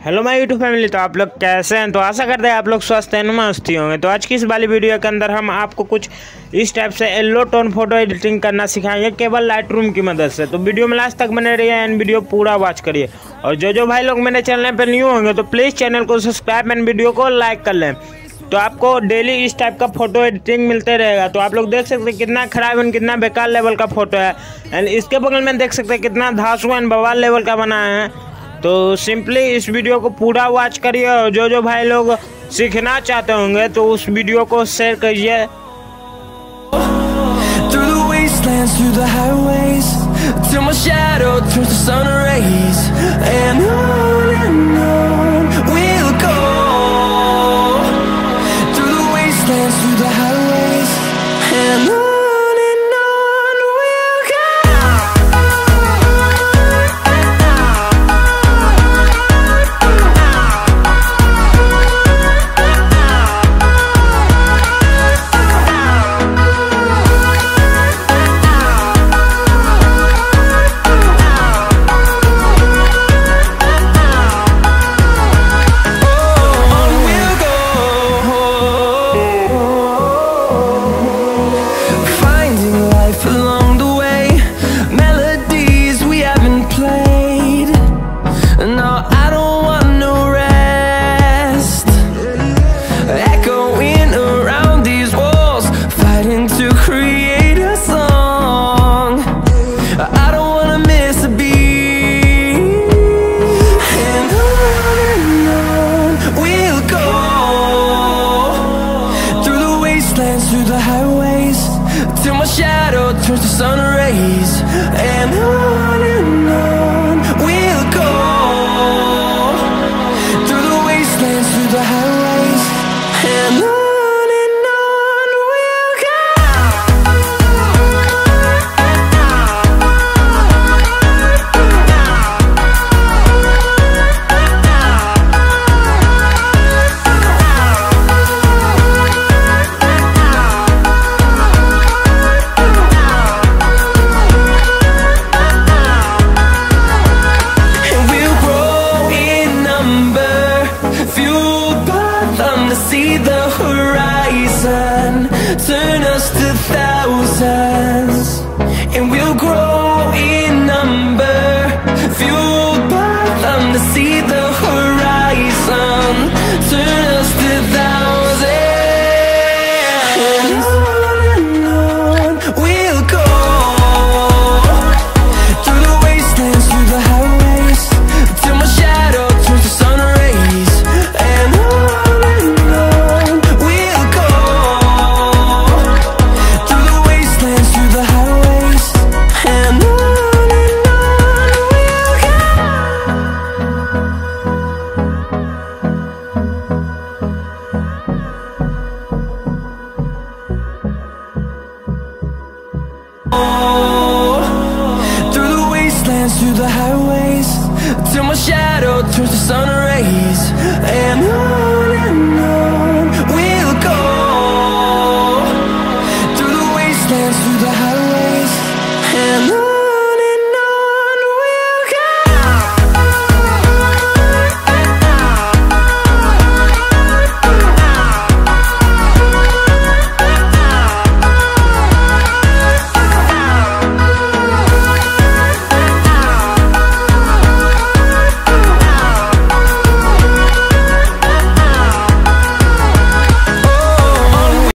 Hello my YouTube family. तो आप लोग कैसे हैं? तो आशा करते हैं आप लोग स्वस्थ हैं, मस्ती होंगे। तो आज की इस वाली वीडियो के अंदर हम आपको कुछ इस टाइप से येलो टोन फोटो एडिटिंग करना सिखाएंगे केवल लाइटरूम की मदद से। तो वीडियो में लास्ट तक बने रहिए एंड वीडियो पूरा वॉच करिए। और जो भाई लोग मेरे चैनल पर न्यू होंगे तो प्लीज़ चैनल को सब्सक्राइब एंड वीडियो को लाइक कर लें। तो आपको डेली इस टाइप का फोटो एडिटिंग मिलते रहेगा। तो आप लोग देख सकते हैं कितना खराब एंड कितना बेकार लेवल का फोटो है। एंड इसके बगल में देख सकते हैं कितना धांसू एंड बवाल लेवल का बनाया है। तो सिंपली इस वीडियो को पूरा वॉच करिए और जो भाई लोग सीखना चाहते होंगे तो उस वीडियो को शेयर करिए। Through the highways, till my shadow turns to sun rays, and on we'll go. Through the wastelands, through the highways, and on we'll go. See the horizon, turn us to thousands, and we'll grow in number, fueled by them. To see the horizon, turn us to thousands, and on we'll go. Through the wastelands, through the highways, till my shadow turns to sun rays, and through the highways, till my shadow turns to sun rays, and